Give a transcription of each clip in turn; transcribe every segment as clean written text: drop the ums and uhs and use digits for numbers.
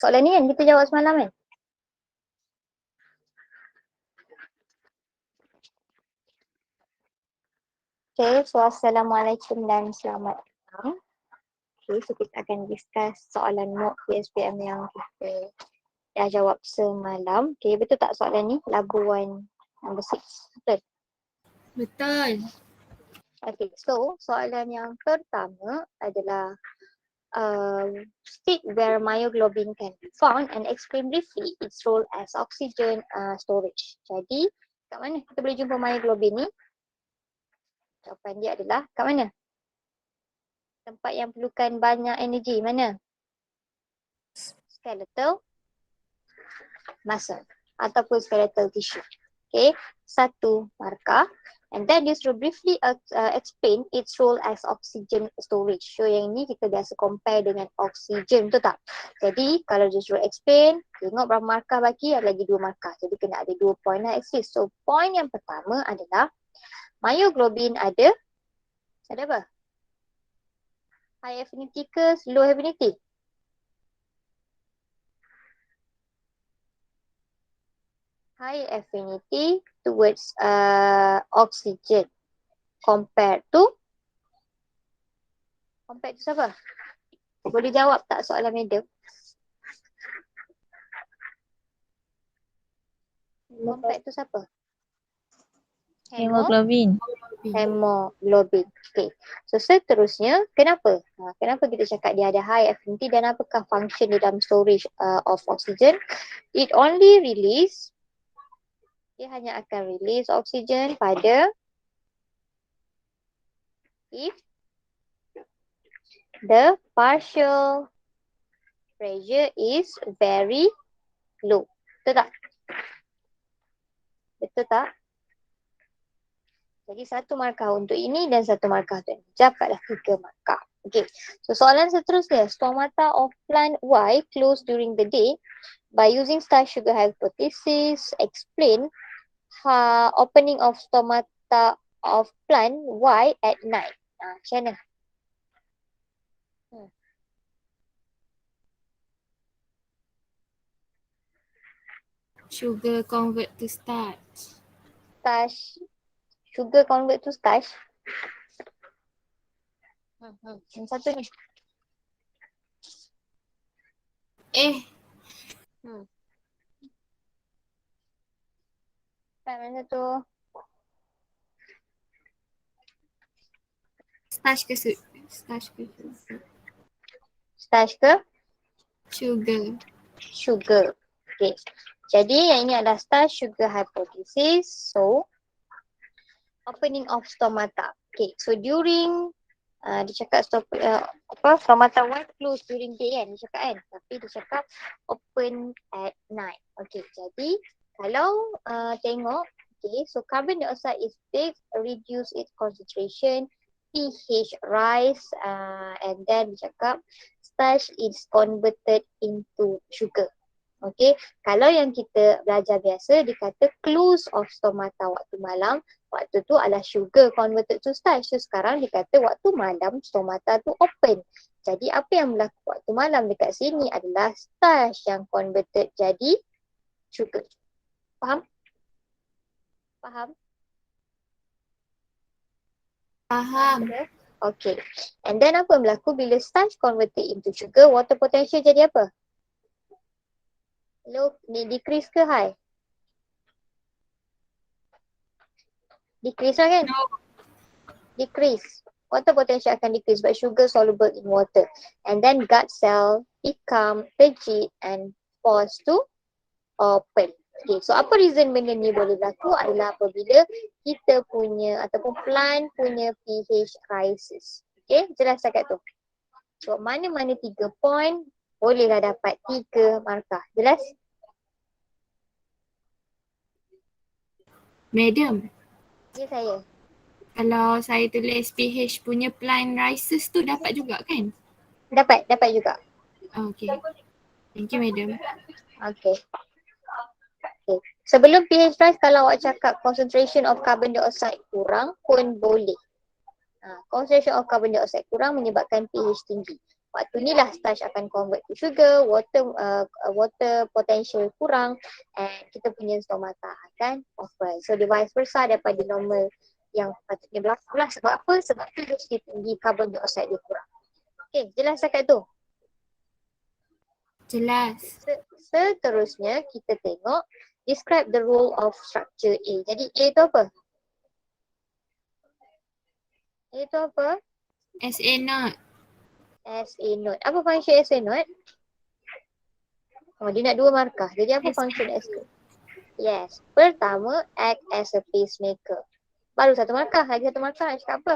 Soalan ni kan kita jawab semalam kan? Okay, so Assalamualaikum dan selamat datang. Okay, so kita akan discuss soalan mock PSPM yang kita dah jawab semalam. Okay, betul tak soalan ni? Labuan number 6. Betul? Betul. Okay, so soalan yang pertama adalah state where myoglobin can be found and explain briefly its role as oxygen storage. Jadi, kat mana kita boleh jumpa myoglobin ni? Jawapan dia adalah kat mana? Tempat yang perlukan banyak energi, mana? Skeletal muscle ataupun skeletal tissue. Okay, satu markah. And then this will briefly explain its role as oxygen storage. So yang ini kita biasa compare dengan oksigen, betul tak? Jadi kalau just explain, tengok berapa markah bagi, ada lagi 2 markah. Jadi kena ada 2 point lah exist. So point yang pertama adalah myoglobin ada apa? High affinity ke low affinity? High affinity towards oxygen compared to siapa? Boleh jawab tak soalan madam? Compared to siapa? Hemoglobin. Hemoglobin. Okay. So seterusnya, kenapa? Kenapa kita cakap dia ada high affinity dan apakah function di dalam storage of oxygen? It only release, dia hanya akan release oxygen pada if the partial pressure is very low. Betul tak? Betul tak? Jadi satu markah untuk ini dan satu markah untuk ini. Dapatlah 3 markah. Okay. So soalan seterusnya. Stomata of plant Y close during the day by using starch sugar hypothesis. Explain opening of stomata of plant Y at night. Macam mana? Sugar convert to starch. Starch. Sugar convert to starch. Yang satu ni. Mana tu? Starch ke Starch ke? sugar. Sugar. Okay. Jadi yang ini adalah starch sugar hypothesis. So, opening of stomata. Okay. So during dia cakap stomata Y close during day kan, dia cakap kan, tapi dia cakap open at night. Okay. Jadi kalau tengok, okay, so carbon dioxide is big, reduce its concentration, pH rise, and then dia cakap starch is converted into sugar. Okay, kalau yang kita belajar biasa, dia kata close of stomata waktu malam, waktu tu adalah sugar converted to starch. So sekarang dia kata waktu malam stomata tu open. Jadi apa yang berlaku waktu malam dekat sini adalah starch yang converted jadi sugar. Faham? Faham? Faham. Okay. And then apa yang berlaku bila starch converted into sugar, water potential jadi apa? Low, ni decrease ke high? Decrease lah kan? No. Decrease. Water potential akan decrease but sugar soluble in water. And then gut cell become rigid and forced to open. Okay, so apa reason benda ni boleh berlaku adalah apabila kita punya ataupun plant punya pH rises. Okay, jelas cakap tu. So mana-mana 3 point bolehlah dapat 3 markah. Jelas? Madam, Ya saya. kalau saya tulis pH punya plant rises tu dapat juga kan? Dapat juga. Okay. Thank you, madam. Okay. Sebelum pH rise, kalau awak cakap concentration of carbon dioxide kurang pun boleh. Concentration of carbon dioxide kurang menyebabkan pH tinggi. waktu ni lah starch akan convert to sugar, water potential kurang, and kita punya stomata akan open. So the vice versa daripada normal yang patutnya berlaku lah. Sebab apa? Sebab tu dia tinggi carbon dioxide dia kurang. Okay, jelas cakap tu? Jelas. Seterusnya kita tengok describe the role of structure A. Jadi A tu apa? A tu apa? SA not. SA node. Apa function SA node? Oh, dia nak 2 markah. Jadi apa function SA? Yes. Pertama, act as a pacemaker. Baru 1 markah. Lagi 1 markah nak cakap apa?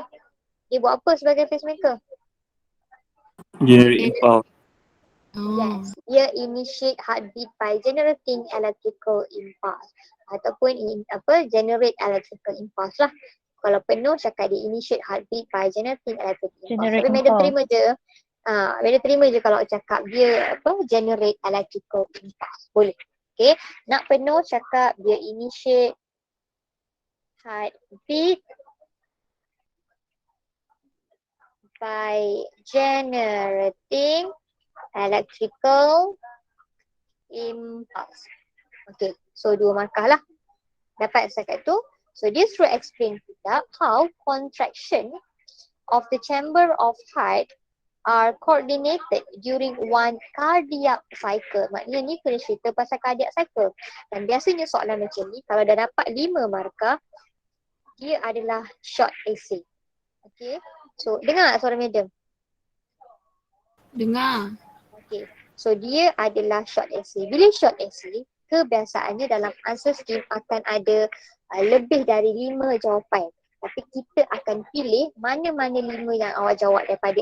Dia buat apa sebagai pacemaker? Generate impulse. Yes. Dia initiate heartbeat by generating electrical impulse. Ataupun generate electrical impulse lah. Kalau penuh cakap dia initiate heartbeat by generating electrical impulse. Tapi madam terima je. Madam terima je kalau cakap dia generate electrical impulse. Boleh. Okay. Nak penuh cakap dia initiate heartbeat by generating electrical impulse. Okay, so 2 markah lah. Dapat setakat tu. So this will explain kita how contraction of the chamber of heart are coordinated during one cardiac cycle. Maknanya ni kena cerita pasal cardiac cycle. Dan biasanya soalan macam ni, kalau dah dapat 5 markah, dia adalah short essay. Okay, so dengar tak suara madam? Dengar. Okay, so dia adalah short essay. Bila short essay, kebiasaannya dalam answer scheme akan ada lebih dari 5 jawapan. Tapi kita akan pilih mana-mana 5 yang awak jawab daripada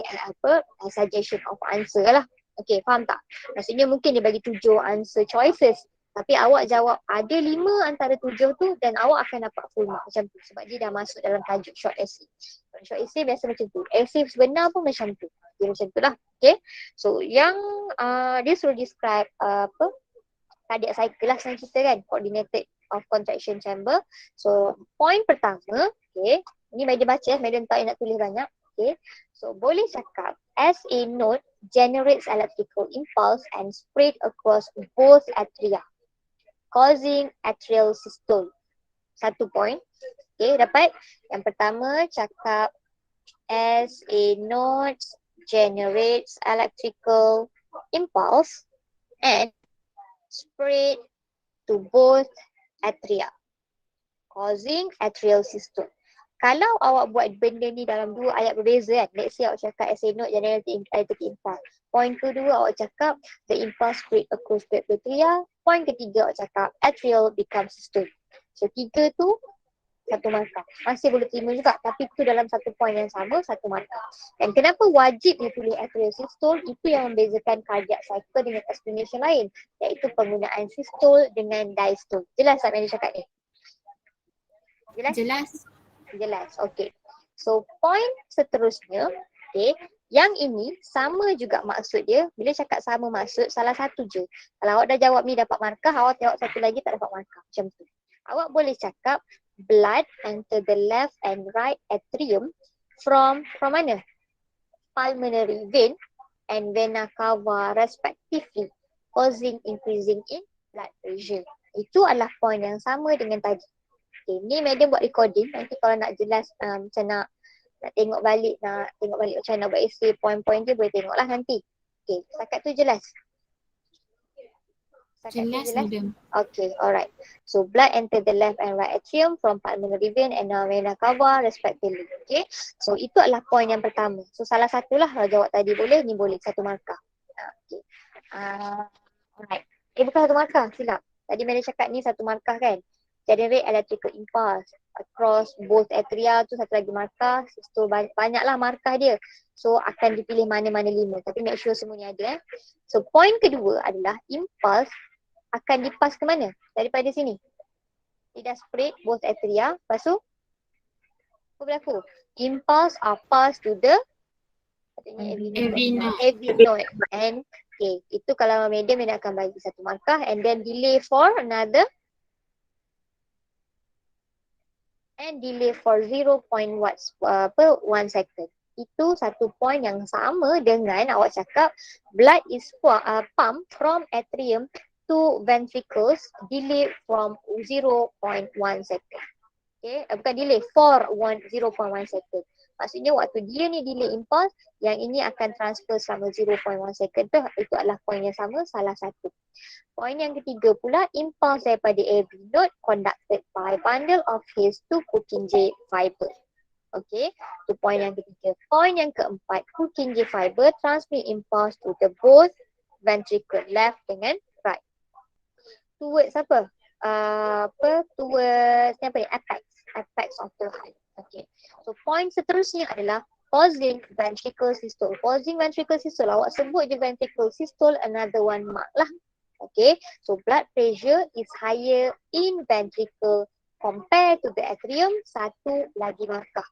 suggestion of answer lah. Okay, faham tak? Maksudnya mungkin dia bagi 7 answer choices. Tapi awak jawab ada 5 antara 7 tu dan awak akan dapat full mark macam tu. Sebab dia dah masuk dalam tajuk short essay. Short essay biasa macam tu. Essay sebenar pun macam tu. Dia macam tu lah. Okay. So yang dia suruh describe cardiac cycle lah senang cerita kan. Coordinated of contraction chamber. So point pertama. Okay. Ini madam baca. Madam tak nak tulis banyak. Okay. So boleh cakap as a node generates electrical impulse and spread across both atria, causing atrial systole. 1 point. Okay, dapat. Yang pertama cakap as a node generates electrical impulse and spread to both atria, causing atrial systole. Kalau awak buat benda ni dalam 2 ayat berbeza kan, let's say awak cakap as a node generating electrical impulse. Point kedua awak cakap the impulse spread across both atria. Point ketiga awak cakap atrial becomes systole. So 3 tu 1 markah. Masih boleh terima juga tapi tu dalam 1 point yang sama 1 markah. Dan kenapa wajib dia pilih atrial systole? Itu yang membezakan cardiac cycle dengan explanation lain, iaitu penggunaan systole dengan diastole. Jelas tak yang dia cakap ni? Jelas? Jelas. Jelas. Okay. So point seterusnya, okay, yang ini sama juga maksud dia. Bila cakap sama maksud, salah satu je. Kalau awak dah jawab ni dapat markah, awak jawab satu lagi tak dapat markah. Macam tu. Awak boleh cakap blood enter the left and right atrium from mana? Pulmonary vein and vena cava respectively, causing increasing in blood pressure. Itu adalah point yang sama dengan tadi. Okay, ni madam buat recording. Nanti kalau nak jelas macam nak tengok balik macam mana buat essay, point-point dia boleh tengok lah nanti. Okay, setakat tu jelas? Jelas madam. Okay, alright. So blood enter the left and right atrium from pulmonary vein and vena cava respectively. Okay, so itu adalah point yang pertama. So salah satulah kalau jawab tadi boleh, ni boleh 1 markah. Okay. Alright. Bukan 1 markah, silap. Tadi madam cakap ni 1 markah kan? Generate electrical impulse across both atria tu 1 lagi markah. So banyaklah markah dia. So akan dipilih mana-mana 5. Tapi make sure semua ni ada. So point kedua adalah impulse akan dipas ke mana? Daripada sini. Dia dah spread both atria. Lepas tu apa berlaku? Impulse are passed to the AV node. And okay, itu kalau madam akan bagi 1 markah and then delay for another. And delay for 0.1 second. Itu satu point yang sama dengan awak cakap blood is pumped from atrium to ventricles delay from 0.1 second. Okay, bukan delay, for 0.1 second. Maksudnya waktu dia ni delay impulse, yang ini akan transfer selama 0.1 second tu, itu adalah point yang sama, salah satu. Point yang ketiga pula, impulse daripada every node conducted by bundle of his to Purkinje fiber. Okay, itu point yang ketiga. Point yang keempat, Purkinje fiber transmit impulse to the both ventricle, left dengan right. Towards apa? Towards apa ni? Apex of the heart. Okay. So point seterusnya adalah pausing ventricle systole. Pausing ventricle systole, awak sebut je ventricle systole, another one mark lah. Okay. So blood pressure is higher in ventricle compared to the atrium, satu lagi markah.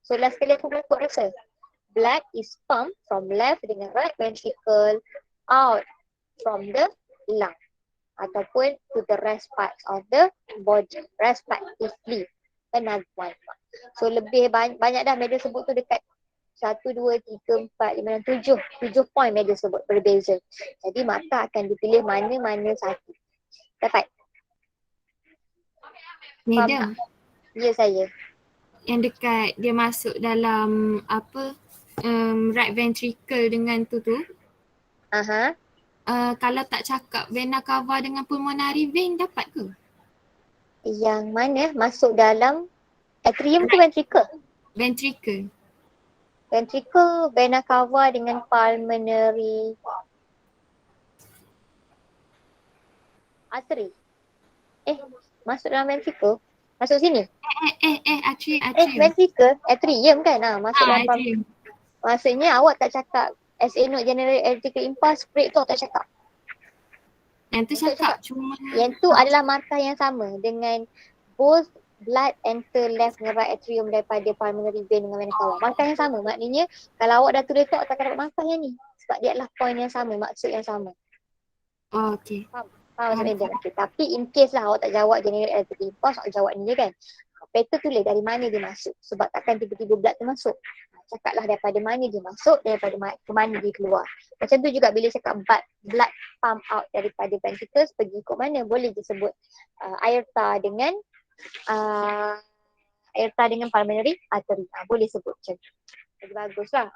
So last kali aku buat rasa. Blood is pumped from left dengan right ventricle out from the lung ataupun to the rest parts of the body, respectively. Another one. So lebih banyak dah medal sebut tu dekat 1, 2, 3, 4, 5, 6, 7 point medal sebut berbeza. Jadi maka akan dipilih mana-mana satu. Dapat? Madam, Ya saya. yang dekat dia masuk dalam apa right ventricle dengan tu Aha. Kalau tak cakap vena cava dengan pulmonary vein dapat ke? Yang mana masuk dalam atrium ke ventricle? Ventricle. Ventricle, vena cava dengan pulmonary artery. Masuk dalam ventricle? Masuk sini? Atrium. Ventricle, atrium kan? Masuk dalam Atrium. maksudnya awak tak cakap SA node generate electrical impulse break tu tak cakap. Yang tu cakap cuma Yang tu adalah markah yang sama dengan both blood enter left dengan right atrium daripada pulmonary vein dengan vena cava. Markah yang sama. Maknanya kalau awak dah tulis tu awak tak dapat markah yang ni. Sebab dia adalah point yang sama, maksud yang sama. okey. Faham maksudnya dia? Okay. Tapi in case lah awak tak jawab generate electrical impulse, awak jawab ni je kan. Paper tulis dari mana dia masuk. Sebab takkan tiba-tiba blood tu masuk. Cakaplah daripada mana dia masuk, daripada ke mana dia keluar. Macam tu juga bila cakap blood pump out daripada ventricles, pergi ikut mana, boleh disebut aorta dengan pulmonary artery. Boleh sebut macam tu. Jadi baguslah.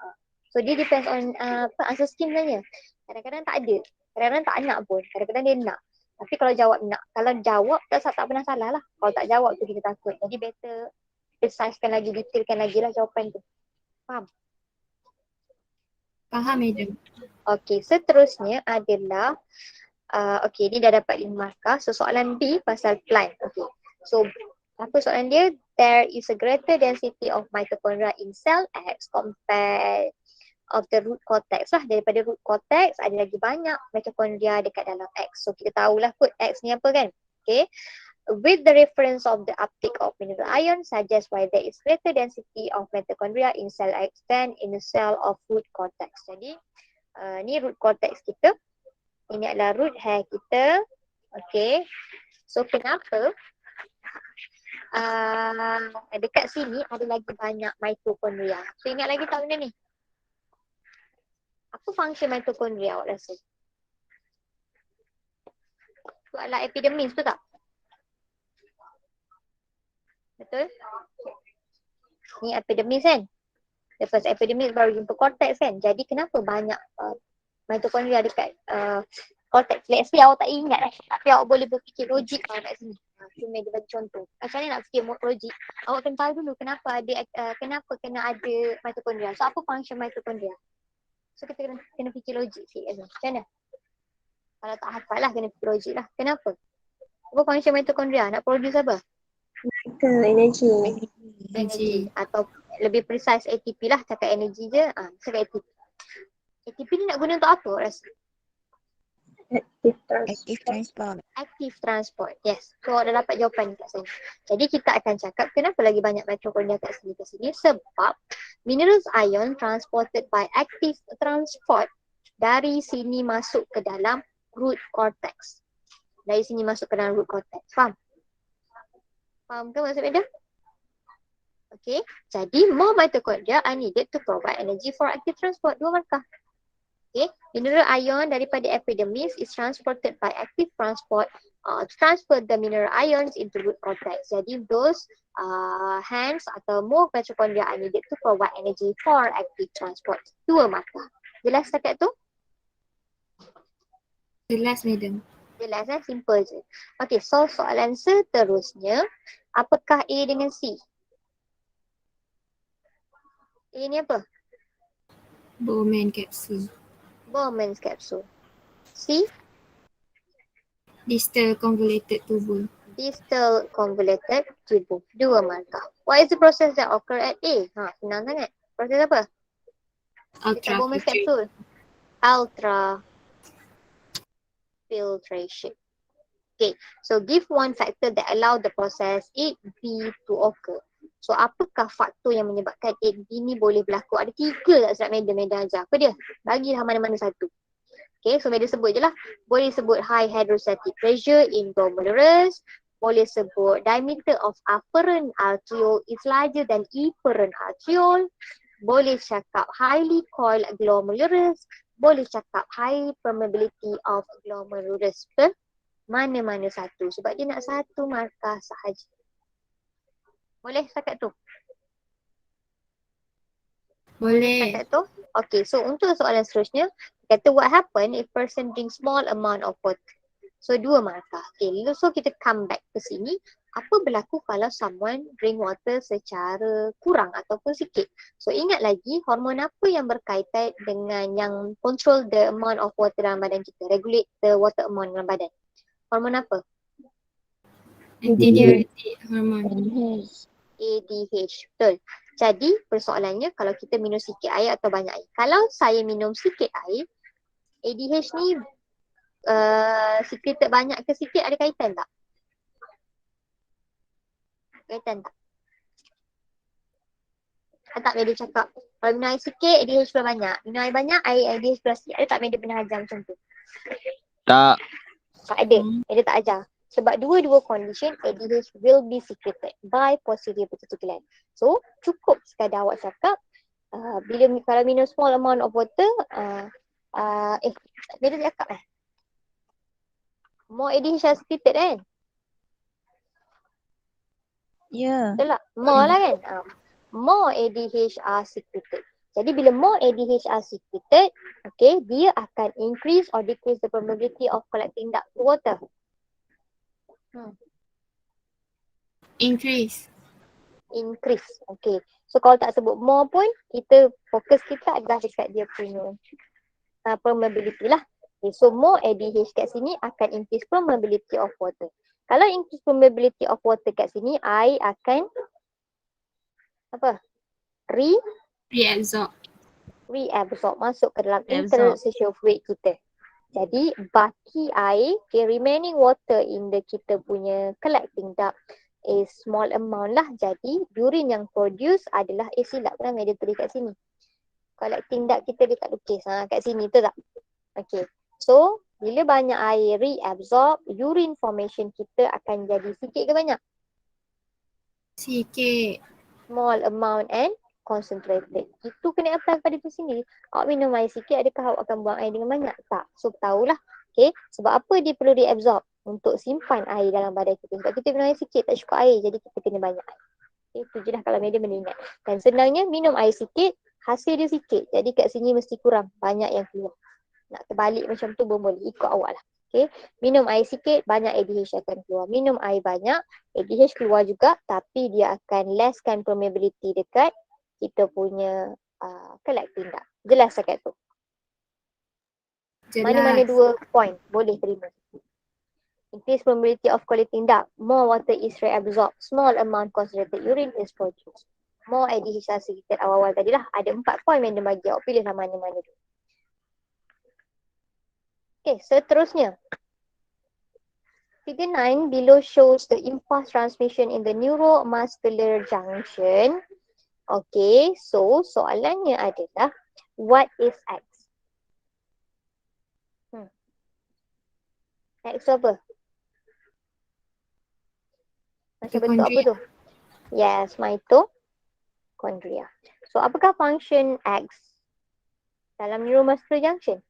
So dia depends on answer scheme sebenarnya. Kadang-kadang tak ada. Kadang-kadang tak nak pun. Kadang-kadang dia nak. Tapi kalau jawab nak. Kalau jawab tak pernah salah lah. Kalau tak jawab tu kita takut. Jadi better precisekan lagi, detailkan lagi lah jawapan tu. Faham? Faham madam. Okey, seterusnya adalah okey, ni dah dapat 5 markah. So soalan B pasal plant. Okey. So apa soalan dia? There is a greater density of mitochondria in cell X compared of the root cortex lah. Daripada root cortex ada lagi banyak mitochondria dekat dalam X. So kita tahulah kot X ni apa kan? Okay. With the reference of the uptake of mineral ion suggest why there is greater density of mitochondria in cell X than in the cell of root cortex. Jadi ni root cortex kita. Ini adalah root hair kita. Okay. So kenapa dekat sini ada lagi banyak mitochondria? So ingat lagi tak benda ni? Apa function mitochondria awak rasa? Itu adalah epidermis, betul tak? Betul? Ni epidermis kan? Lepas epidermis baru jumpa cortex kan? Jadi kenapa banyak mitochondria dekat cortex? Let's say awak tak ingat tapi awak boleh berfikir logik kat sini. Cuma dia bagi contoh. Macam mana nak fikir logik? Awak kena tahu dulu kenapa kena ada mitochondria. So apa function mitochondria? So kita kena fikir logik sikit. Macam mana? Kalau tak hafal lah kena fikir logik lah. Kenapa? Apa function mitochondria? Nak produce apa? Energy. Atau lebih precise ATP lah. Cakap energy je. Cakap ATP. ATP ni nak guna untuk apa rasa? Active transport. Yes. So dah dapat jawapan kat sini. Jadi kita akan cakap kenapa lagi banyak mitochondria kat sini. Sebab minerals ion transported by active transport dari sini masuk ke dalam root cortex. Dari sini masuk ke dalam root cortex. Faham? Faham ke maksud dia? Okay, jadi more mitochondria are needed to provide energy for active transport. 2 markah. Okay, mineral ion daripada epidermis is transported by active transport to transfer the mineral ions into root cortex. Jadi those hands atau more mitochondria are needed to provide energy for active transport. 2 markah. Jelas setakat tu? Jelas, madam. Jelas simple je. Okay, so soalan seterusnya, apakah A dengan C? A ni apa? Bowman capsule. Bowman's capsule. C, Distal convoluted tubule. distal convoluted tubule. 2 markah. What is the process that occur at A? Senang sangat. Proses apa? Dekat Bowman's capsule. Ultra filtration. Okay, so give one factor that allow the process 8B to occur. So apakah faktor yang menyebabkan 8B ni boleh berlaku? Ada 3 tak surat Madam ajar. Apa dia? Bagilah mana-mana satu. Okay, so Madam sebut je lah. Boleh sebut high hydrostatic pressure in glomerulus. Boleh sebut diameter of afferent arteriole is larger than efferent arteriole. Boleh cakap highly coiled glomerulus. Boleh cakap high permeability of glomerulus. Betul? Mana-mana satu. Sebab dia nak 1 markah sahaja. Boleh setakat tu? Boleh. Setakat tu? Okay, so untuk soalan seterusnya, kata what happen if person drink small amount of water. So 2 markah. Okay, so kita come back ke sini. Apa berlaku kalau someone drink water secara kurang ataupun sikit? So ingat lagi, hormon apa yang berkaitan dengan yang control the amount of water dalam badan kita? Regulate the water amount dalam badan. Hormon apa? Antidiuretic hormon. ADH. Betul. Jadi persoalannya kalau kita minum sikit air atau banyak air. Kalau saya minum sikit air, ADH ni secreted banyak ke sikit ada kaitan tak? Kaitan tak? Tak Media cakap kalau minum air sikit ADH pula banyak. Minum air banyak ADH pula sikit. Ada tak Media pernah ajar macam tu? Tak. Tak ada. Media tak ajar. Sebab dua-dua condition ADH will be secreted by posterior pituitary gland. So cukup sekadar awak cakap kalau minum small amount of water Media cakap more ADH are secreted kan? Ya. Betul tak? More lah kan? More ADH are secreted. Jadi bila more ADH are secreted, okay, dia akan increase or decrease the probability of collecting duct water. Increase. Increase. Okay. So kalau tak sebut more pun, fokus kita adalah dekat dia punya permeability lah. Okay, so more ADH kat sini akan increase permeability of water. Kalau increase permeability of water kat sini, air akan reabsorb masuk ke dalam interstitial fluid kita. Jadi baki air, remaining water in the kita punya collecting duct is small amount lah. Jadi urine yang produce adalah silap lah Media tulis kat sini. Collecting duct kita dia tak lukis kat sini tu tak? Okay. So bila banyak air reabsorb, urine formation kita akan jadi sikit ke banyak? Sikit. Small amount and concentrated. Itu kena apply pada tu sendiri. Awak minum air sikit, adakah awak akan buang air dengan banyak? Tak. So tahulah. Okay. Sebab apa dia perlu reabsorb? Untuk simpan air dalam badan kita. Sebab kita minum air sikit, tak cukup air. Jadi kita kena banyak air. Okay. Itu je lah kalau Media mengingat. Dan senangnya minum air sikit, hasil dia sikit. Jadi kat sini mesti kurang. Banyak yang keluar. Nak terbalik macam tu pun boleh. Ikut awak lah. Okay. Minum air sikit, banyak ADH akan keluar. Minum air banyak, ADH keluar juga. Tapi dia akan lesskan permeability dekat kita punya collecting duct. Jelas dekat tu? Jelas. Mana-mana 2 point boleh terima. Increase permeability of collecting duct. More water is reabsorbed. Small amount concentrated urine is produced. More ADH are secreted. Awal-awal tadi lah. Ada 4 point yang dia bagi. Awak pilih lah mana-mana tu. Okay, seterusnya. Figure 9 below shows the impulse transmission in the neuromuscular junction. Okay, so soalannya adalah what is X? X tu apa? Macam bentuk apa tu? Yes, mitokondria. So apakah function X dalam neuromuscular junction?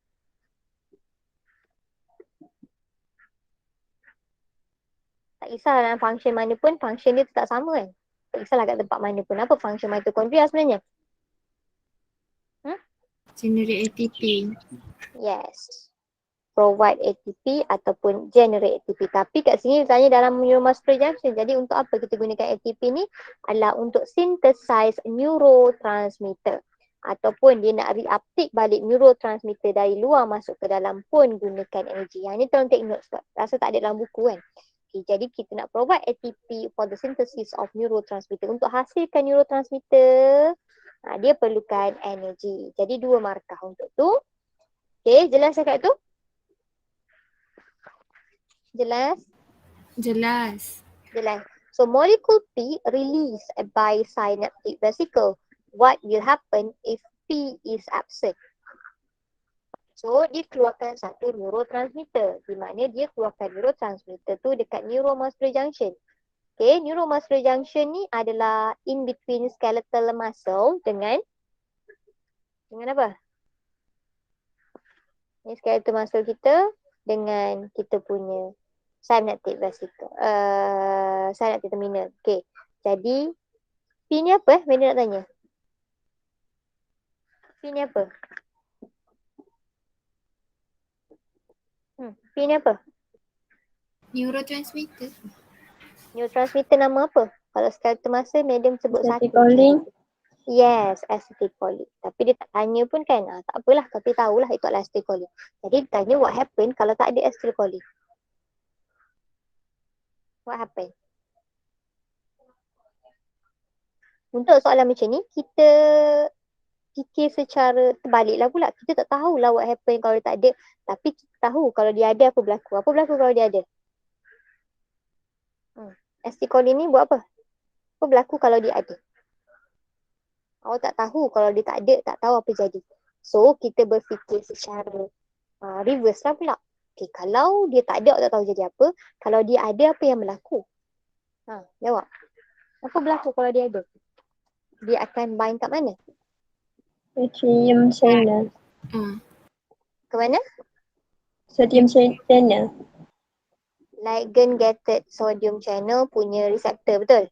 Tak kisahlah dalam function mana pun, function dia tetap sama kan. Tak kisahlah kat tempat mana pun. Apa function mitokondria sebenarnya? Generate ATP. Yes. Provide ATP ataupun generate ATP. Tapi kat sini ditanya dalam neuromuscular junction. Jadi untuk apa kita gunakan ATP ni? Adalah untuk synthesize neurotransmitter. Ataupun dia nak reuptake balik neurotransmitter dari luar masuk ke dalam pun gunakan energi. Yang ni tolong take note sebab rasa tak ada dalam buku kan. Okay, jadi kita nak provide ATP for the synthesis of neurotransmitter. Untuk hasilkan neurotransmitter, dia perlukan energi. Jadi 2 markah untuk tu. Okay, jelas cakap tu? Jelas? Jelas. Jelas. So molecule P release by synaptic vesicle. What will happen if P is absent? So dia keluarkan satu neurotransmitter. Di mana dia keluarkan neurotransmitter tu dekat neuromuscular junction. Okay, neuromuscular junction ni adalah in between skeletal muscle dengan apa? Ni skeletal muscle kita dengan kita punya synaptic vesicle. Synaptic terminal. Okay. Jadi P ni apa? Menda nak tanya. P ni apa? P ni apa? Neurotransmitter. Neurotransmitter nama apa? Kalau skeletal muscle, medium sebut satu. Acetylcholine. Yes, acetylcholine. Tapi dia tak tanya pun kan. Tak apalah, tapi tahulah itu adalah acetylcholine. Jadi dia tanya what happen kalau tak ada acetylcholine. What happen? Untuk soalan macam ni, kita fikir secara terbaliklah pula. Kita tak tahulah what happen kalau dia tak ada. Tapi kita tahu kalau dia ada apa berlaku. Apa berlaku kalau dia ada? Acetylcholine ni buat apa? Apa berlaku kalau dia ada? Awak tak tahu kalau dia tak ada, tak tahu apa jadi. So, kita berfikir secara reverse lah pula. Okay, kalau dia tak ada, awak tak tahu jadi apa. Kalau dia ada, apa yang berlaku? Jawab. Apa berlaku kalau dia ada? Dia akan bind kat mana? Sodium channel. Ke mana? Sodium channel. Ligand gated sodium channel punya reseptor, betul?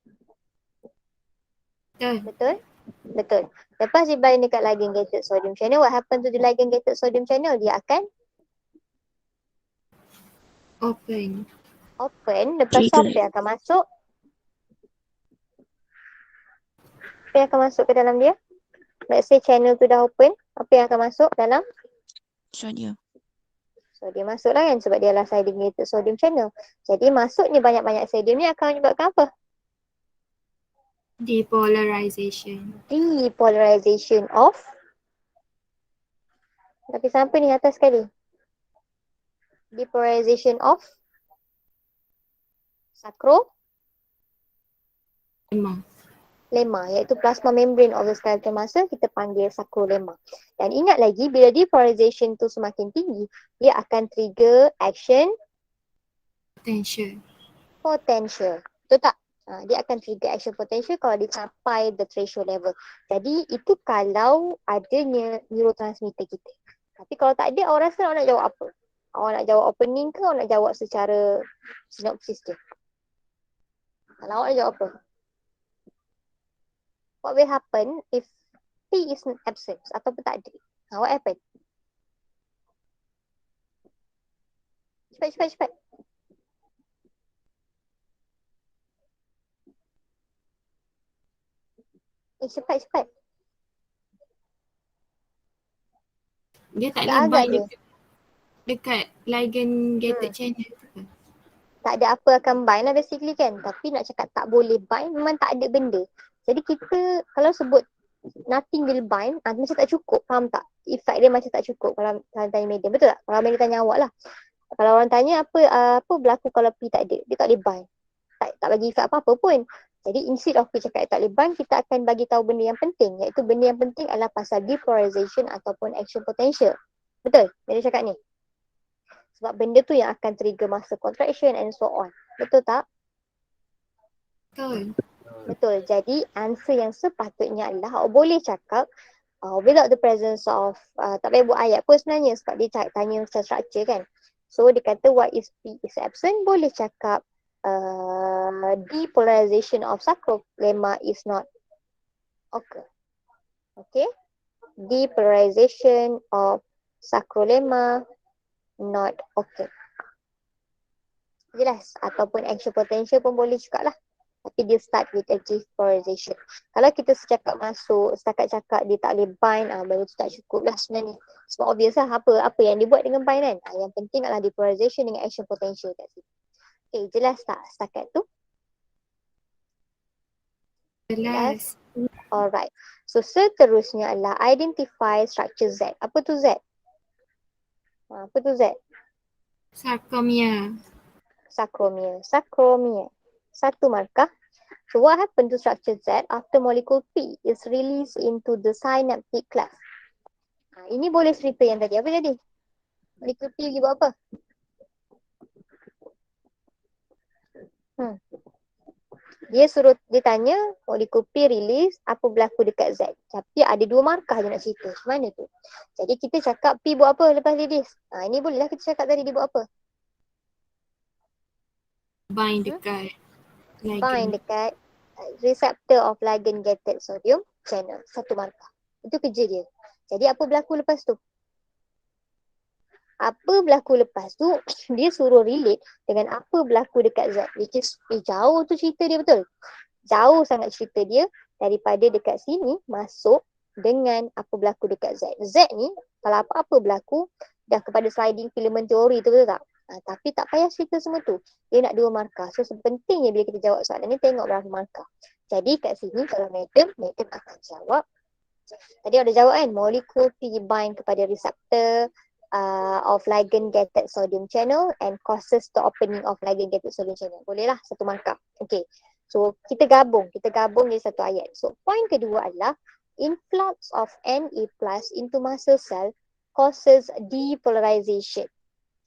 Betul. Betul. Lepas dia bind dekat ligand gated sodium channel, what happen to the ligand gated sodium channel? Dia akan Open. Lepas tu apa yang akan masuk? Apa yang akan masuk ke dalam dia? Let's say channel tu dah open, apa yang akan masuk dalam? Sodium. So dia masuk lah kan sebab dia adalah ligand gated sodium channel. Jadi masuknya banyak-banyak sodium ni akan menyebabkan apa? Depolarization. Depolarization of. Tapi sampai ni atas sekali. Depolarization of sakrolema, iaitu plasma membrane of the skeletal muscle, kita panggil sakrolema. Dan ingat lagi, bila depolarization tu semakin tinggi, dia akan trigger action potential. Betul tak? Dia akan trigger action potential kalau dia capai the threshold level. Jadi itu kalau adanya neurotransmitter kita. Tapi kalau tak ada, awak rasa awak nak jawab apa? Awak nak jawab opening ke awak nak jawab secara sinopsis je? Kalau awak nak jawab apa? What will happen if P is absent ataupun tak ada? What happen? Cepat. Cepat. Dia tak Agak-agak boleh bind je. dekat ligand gated channel tu kan? Tak ada apa akan bind lah basically kan. Tapi nak cakap tak boleh bind, memang tak ada benda. Jadi kita kalau sebut nothing will bind, macam tak cukup, faham tak? Effect dia macam tak cukup kalau tanya medium, betul tak? Kalau medium tanya awak lah. Kalau orang tanya apa berlaku kalau P tak ada, dia tak boleh bind. Tak bagi effect apa-apa pun. Jadi instead of P cakap tak boleh bind, kita akan bagi tahu benda yang penting. Iaitu benda yang penting adalah pasal depolarization ataupun action potential. Betul? Dia cakap ni. Sebab benda tu yang akan trigger muscle contraction and so on. Betul tak? Betul. Betul. Jadi answer yang sepatutnya adalah awak boleh cakap without the presence of tak payah buat ayat pun sebenarnya sebab dia tanya secara structure kan. So dia kata what is P is absent, boleh cakap depolarization of sarcolemma is not occur. Okay. Depolarization of sarcolemma not occur. Jelas. Ataupun action potential pun boleh juga lah. Tapi dia start with a depolarization. Kalau kita setakat cakap dia tak boleh bind, baru tu tak cukup lah sebenarnya. Sebab obvious lah apa yang dibuat dengan bind kan. Yang penting adalah depolarization dengan action potential kat situ. Okay, jelas tak setakat tu? Jelas. Alright. So seterusnya adalah identify structure Z. Apa tu Z? Apa tu Z? Sarkomia. Sarcomere. Satu markah. So what happened to structure Z after molecule P is released into the synaptic cleft? Ini boleh cerita yang tadi. Apa jadi? Molecule P pergi buat apa? Dia tanya molecule P release, apa berlaku dekat Z. Tapi ada dua markah je nak cerita. Macam mana tu? Jadi kita cakap P buat apa lepas release? Ini bolehlah kita cakap tadi dia buat apa? Bind dekat ligand. Bind dekat receptor of ligand gated sodium channel. Satu markah. Itu kerja dia. Jadi apa berlaku lepas tu? Apa berlaku lepas tu, dia suruh relate dengan apa berlaku dekat Z. Which is, jauh tu cerita dia betul. Jauh sangat cerita dia daripada dekat sini masuk dengan apa berlaku dekat Z. Z ni, kalau apa-apa berlaku, dah kepada sliding filament teori tu betul tak? Tapi tak payah cerita semua tu. Dia nak dua markah. So pentingnya bila kita jawab soalan ni, tengok berapa markah. Jadi kat sini kalau madam akan jawab. Tadi ada jawab kan, molekul P bind kepada reseptor of ligand gated sodium channel and causes the opening of ligand gated sodium channel. Bolehlah satu markah. Okay. So kita gabung jadi satu ayat. So point kedua adalah influx of Na plus into muscle cell causes depolarization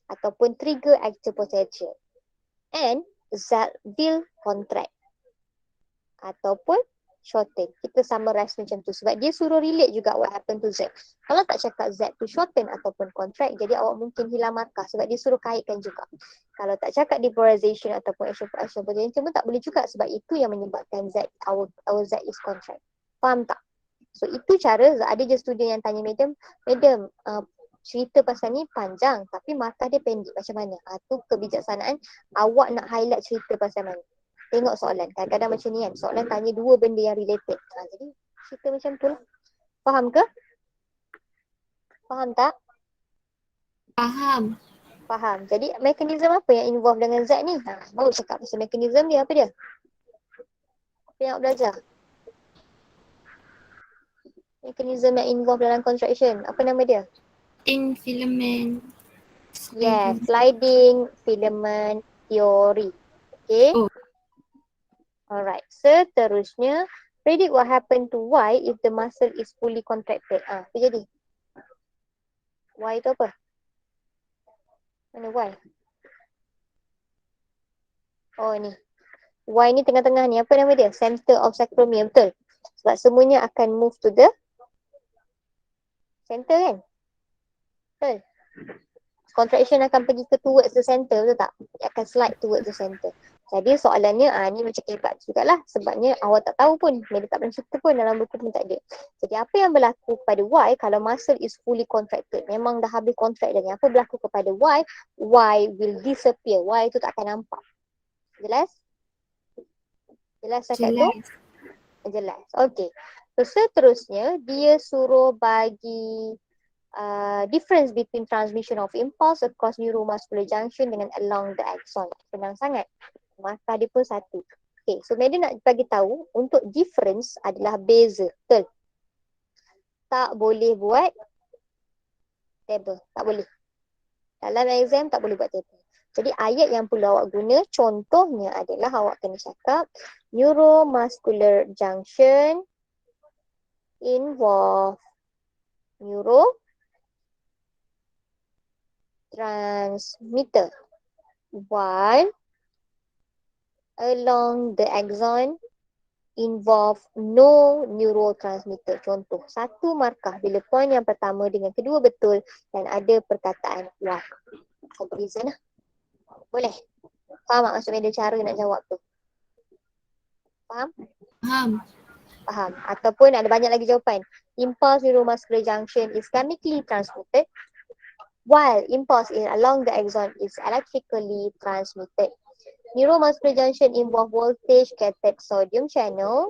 ataupun trigger action potential and Z will contract ataupun shorten. Kita summarize macam tu sebab dia suruh relate juga what happen to Z. Kalau tak cakap Z to shorten ataupun contract, jadi awak mungkin hilang markah sebab dia suruh kaitkan juga. Kalau tak cakap depolarization ataupun action potential pun tak boleh juga sebab itu yang menyebabkan Z, our Z is contract. Faham tak? So itu cara, ada je student yang tanya madam, cerita pasal ni panjang tapi markah dia pendek macam mana? Tu kebijaksanaan awak nak highlight cerita pasal mana. Tengok soalan. Kadang-kadang macam ni kan. Soalan tanya dua benda yang related. Jadi cerita macam tu lah. Faham ke? Faham tak? Faham. Faham. Jadi mekanisme apa yang involve dengan Z ni? Baru cakap pasal mekanisme dia. Apa dia? Apa yang awak belajar? Mekanisme yang involve dalam contraction. Apa nama dia? In filament. Yes. Sliding filament theory. Okay. Oh. Alright. Seterusnya, predict what happen to Y if the muscle is fully contracted. Apa jadi? Y itu apa? Mana Y? Oh ni. Y ni tengah-tengah ni. Apa nama dia? Center of sarcomere. Betul? Sebab semuanya akan move to the center kan? Betul? Contraction akan pergi ke towards the center, betul tak? Dia akan slide towards the center. Jadi soalannya ni macam hebat jugalah sebabnya awak tak tahu pun. Dia tak pernah cerita pun dalam buku pun tak ada. Jadi apa yang berlaku pada Y kalau muscle is fully contracted? Memang dah habis contract dah. Apa berlaku kepada Y? Y will disappear. Y tu tak akan nampak. Jelas? Jelas cakap tu? Jelas. Okay. So seterusnya dia suruh bagi difference between transmission of impulse across neuromuscular junction dengan along the axon. Senang sangat. Markah dia pun satu. Okay, so madam nak bagi tahu untuk difference adalah beza. Betul? Tak boleh buat table. Tak boleh. Dalam exam tak boleh buat table. Jadi ayat yang perlu awak guna contohnya adalah awak kena cakap neuromuscular junction involve neurotransmitter while along the axon involve no neurotransmitter. Contoh, satu markah bila point yang pertama dengan kedua betul dan ada perkataan Y. Comparison lah. Boleh? Faham tak maksudnya cara nak jawab tu? Faham? Faham. Faham. Ataupun ada banyak lagi jawapan. Impulse neuromuscular junction is chemically transmitted while impulse along the axon is electrically transmitted. Neuromuscular junction involve voltage gated sodium channel,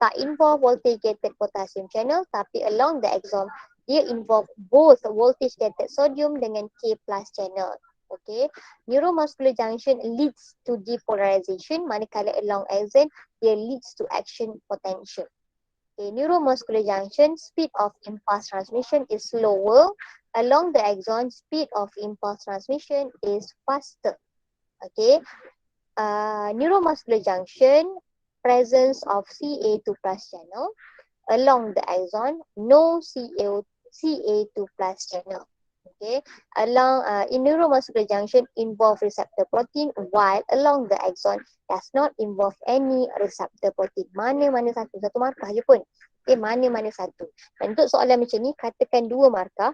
tak involve voltage gated potassium channel, tapi along the axon dia involve both voltage gated sodium dengan K plus channel. Okay, neuromuscular junction leads to depolarization, manakala along axon dia leads to action potential. Okay, neuromuscular junction speed of impulse transmission is slower, along the axon speed of impulse transmission is faster. Okay, neuromuscular junction, presence of Ca2 plus channel, along the axon, no Ca2 plus channel. Okay, along in neuromuscular junction involve receptor protein, while along the axon does not involve any receptor protein. Mana-mana satu markah je pun. Okay, mana-mana satu. Dan untuk soalan macam ni, katakan dua markah.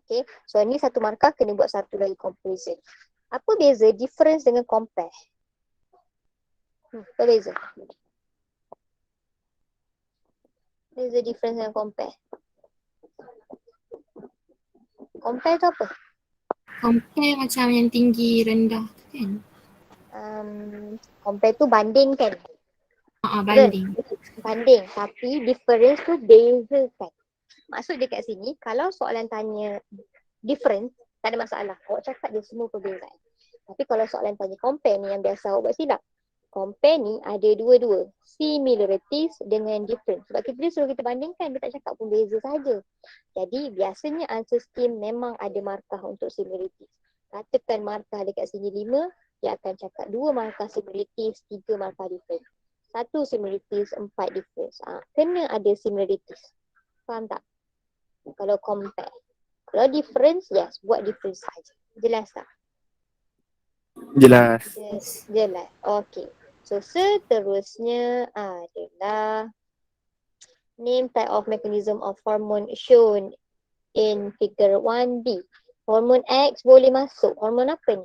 Okay, so ni satu markah kena buat satu lagi comparison. Apa beza difference dengan compare? Apa beza? Beza difference dengan compare. Compare tu apa? Compare macam yang tinggi rendah tu kan? Compare tu banding kan? Banding. Banding. Tapi difference tu bezakan. Maksud dia kat sini, kalau soalan tanya difference, tak ada masalah. Awak cakap dia semua perbezaan. Tapi kalau soalan tanya compare ni yang biasa awak buat silap. Compare ni ada dua-dua. Similarities dengan difference. Sebab kita suruh kita bandingkan, dia tak cakap pun beza saja. Jadi biasanya answer scheme memang ada markah untuk similarities. Katakan markah dekat sini 5, dia akan cakap 2 markah similarities, 3 markah difference. 1 similarities, 4 difference. Kena ada similarities. Faham tak? Kalau compare. Kalau difference, yes, buat difference saja. Jelas tak? Jelas. Jelas. Okay. So seterusnya adalah name type of mechanism of hormone shown in figure 1B. Hormon X boleh masuk. Hormon apa ni?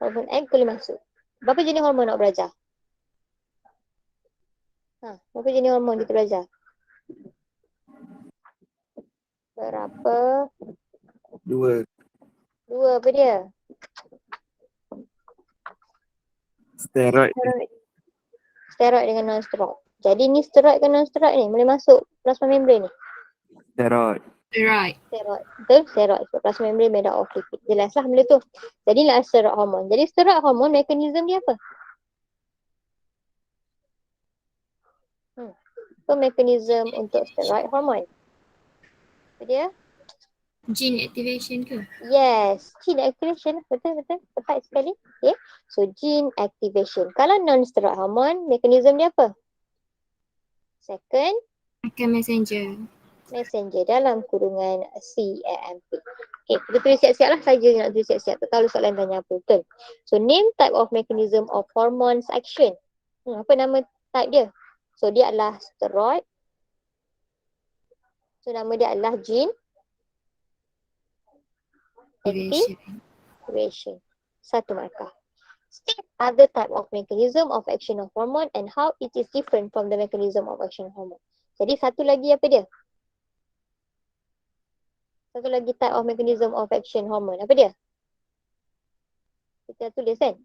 Hormon X boleh masuk. Berapa jenis hormon nak belajar? Berapa jenis hormon kita belajar? Berapa? 2. 2 apa dia? Steroid. Steroid dengan non-steroid. Jadi ni steroid ke non-steroid ni? Boleh masuk plasma membrane ni? Steroid. Right. Steroid. Betul? Steroid. So, plasma membrane made up of lipid. Jelaslah benda tu. Jadi lah steroid hormon. Jadi steroid hormon mekanisme dia apa? So mekanisme untuk steroid hormon. Apa dia? Gene activation ke? Yes, gene activation. Betul. Tepat sekali. Okay. So gene activation. Kalau non-steroid hormon, mekanisme dia apa? Second messenger dalam kurungan CAMP. Okay, kita tulis siap-siap lah saja nak tulis siap-siap. Tak tahu soalan tanya apa. Betul. So name type of mechanism of hormones action. Apa nama type dia? So dia adalah steroid. So nama dia adalah gene activation. Satu markah. State other type of mechanism of action of hormone and how it is different from the mechanism of action of hormone. Jadi satu lagi apa dia? Satu lagi type of mechanism of action hormone. Apa dia? Kita tulis kan?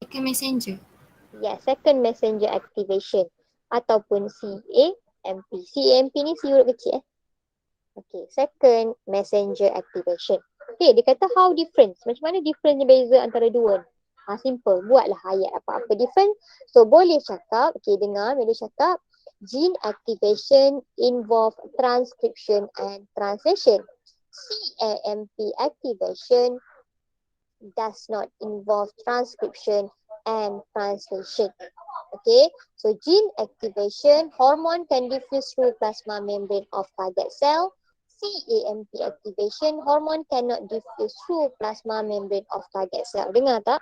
Second messenger. Yeah, second messenger activation ataupun CAMP. CAMP ni si huruf kecil Okay, second messenger activation. Okay, dia kata how different. Macam mana difference beza antara dua? Simple. Buatlah ayat apa-apa different. So boleh cakap, okay dengar, boleh cakap gene activation involve transcription and translation. CAMP activation does not involve transcription and translation. Okay, so gene activation, hormone can diffuse through plasma membrane of target cell. CAMP activation, hormone cannot diffuse through plasma membrane of target cell. Dengar tak?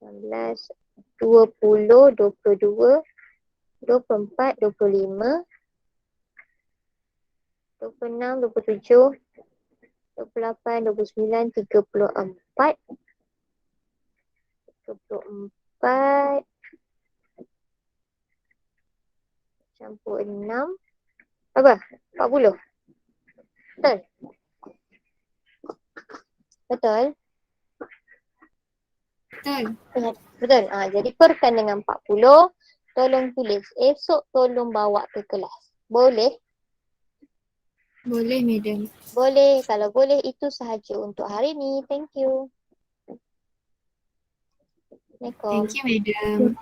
19, 20, 22, 24, 25, 26, 27, 28, 29, 34, 34, campur 6, apa? 40. Betul? Betul? Betul. Betul. Jadi perkan dengan 40. Tolong tulis. Esok tolong bawa ke kelas. Boleh? Boleh, madam. Boleh. Kalau boleh, itu sahaja untuk hari ni. Thank you. Assalamualaikum. Thank you, madam.